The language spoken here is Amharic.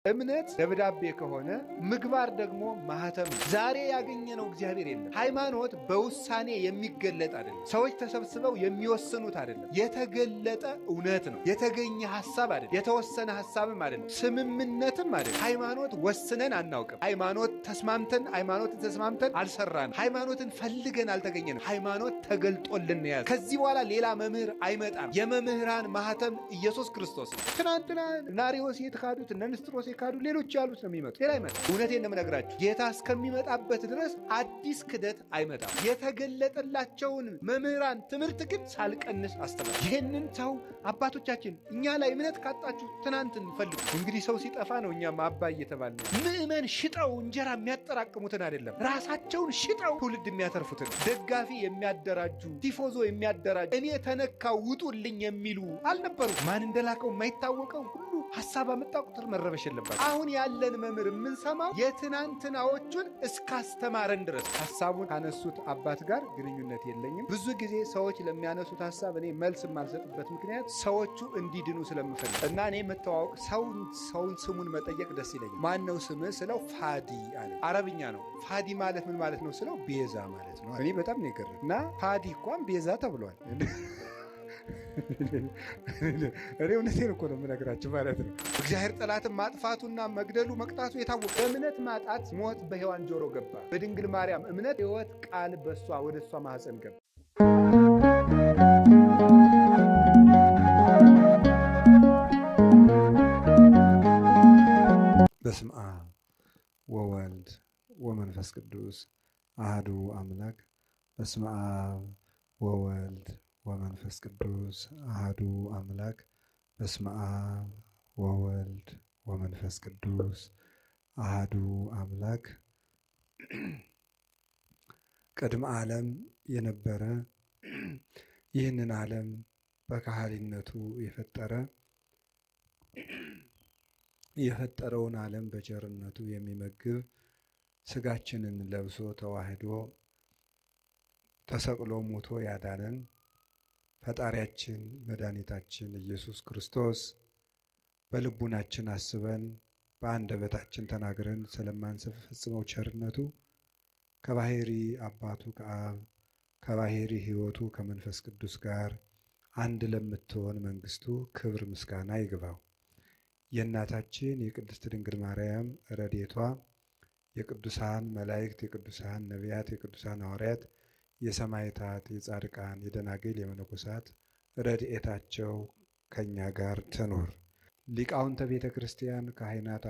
እምነት ደብዳቤ ከሆነ ምግባር ደግሞ ማህተም ነው። ዛሬ ያገኘነው እግዚአብሔር የለም። ሃይማኖት በውሳኔ የሚገለጥ አይደለም። ሰዎች ተሰብስበው የሚወስኑት አይደለም። የተገለጠ እውነት ነው። የተገኘ ሐሳብ አይደለም። የተወሰነ ሐሳብም አይደለም። ስምምነትም አይደለም። ሃይማኖት ወስነን አናውቅም። ሃይማኖትን ተስማምተን አልሰራንም። ሃይማኖትን ፈልገን አልተገኘንም። ሃይማኖት ተገልጦልን ያዘ። ከዚህ በኋላ ሌላ መምህር አይመጣም። የመምህራን ማህተም ኢየሱስ ክርስቶስ። ትናንትና ናሪዎስ የተካዱት እነ ንስጥሮስ የካዱ ሌሎች ያሉት ነው የሚመጡ። ሌላ አይመጣም። እውነቴን ነው የምነግራችሁ። ጌታ እስከሚመጣበት ድረስ አዲስ ክደት አይመጣም። የተገለጠላቸውን መምህራን ትምህርት ግን ሳልቀንስ አስተምራለሁ። ይህንን ሰው አባቶቻችን እኛ ላይ እምነት ካጣችሁ ትናንትን ፈልጉ። እንግዲህ ሰው ሲጠፋ ነው እኛም አባ እየተባልን ነው። ምእመን ሽጠው እንጀራ የሚያጠራቅሙትን አይደለም፣ ራሳቸውን ሽጠው ትውልድ የሚያተርፉትን ደጋፊ የሚያደራጁ ቲፎዞ የሚያደራጁ እኔ ተነካው ውጡልኝ የሚሉ አልነበሩ። ማን እንደላከው የማይታወቀው ሁሉ ሐሳብ አመጣ ቁጥር መረበሽ የለባቸው። አሁን ያለን መምህር የምንሰማው የትናንትናዎቹን እስካስተማረን ድረስ። ሐሳቡን ካነሱት አባት ጋር ግንኙነት የለኝም። ብዙ ጊዜ ሰዎች ለሚያነሱት ሐሳብ እኔ መልስ የማልሰጥበት ምክንያት ሰዎቹ እንዲድኑ ስለምፈልግ እና እኔ የምተዋወቅ ሰውን ስሙን መጠየቅ ደስ ይለኛል። ማን ነው ስምህ ስለው ፋዲ አለ። አረብኛ ነው። ፋዲ ማለት ምን ማለት ነው ስለው ቤዛ ማለት ነው። እኔ በጣም ነው የገረመኝ። እና ፋዲ እንኳን ቤዛ ተብሏል። እኔ እውነቴን እኮ ነው የምነግራችሁ ማለት ነው። እግዚአብሔር ጠላትን ማጥፋቱና መግደሉ መቅጣቱ የታወቀ። በእምነት ማጣት ሞት በሔዋን ጆሮ ገባ። በድንግል ማርያም እምነት ሕይወት ቃል በሷ ወደ እሷ ማኅፀን ገባ። በስመ አብ ወወልድ ወመንፈስ ቅዱስ አሐዱ አምላክ። በስመ አብ ወወልድ ወመንፈስ ቅዱስ አሐዱ አምላክ። በስመ አብ ወወልድ ወመንፈስ ቅዱስ አሐዱ አምላክ። ቅድመ ዓለም የነበረ ይህንን ዓለም በካህሊነቱ የፈጠረውን ዓለም በቸርነቱ የሚመግብ ሥጋችንን ለብሶ ተዋህዶ ተሰቅሎ ሞቶ ያዳነን ፈጣሪያችን መድኃኒታችን ኢየሱስ ክርስቶስ በልቡናችን አስበን በአንደበታችን ተናግረን ስለማንፈጽመው ቸርነቱ ከባሕሪ አባቱ ከአብ ከባሕሪ ሕይወቱ ከመንፈስ ቅዱስ ጋር አንድ ለምትሆን መንግሥቱ ክብር ምስጋና ይግባው። የእናታችን የቅድስት ድንግል ማርያም ረድኤቷ፣ የቅዱሳን መላእክት፣ የቅዱሳን ነቢያት፣ የቅዱሳን ሐዋርያት፣ የሰማዕታት፣ የጻድቃን፣ የደናግል፣ የመነኮሳት ረድኤታቸው ከእኛ ጋር ትኑር። ሊቃውንተ ቤተ ክርስቲያን፣ ካህናት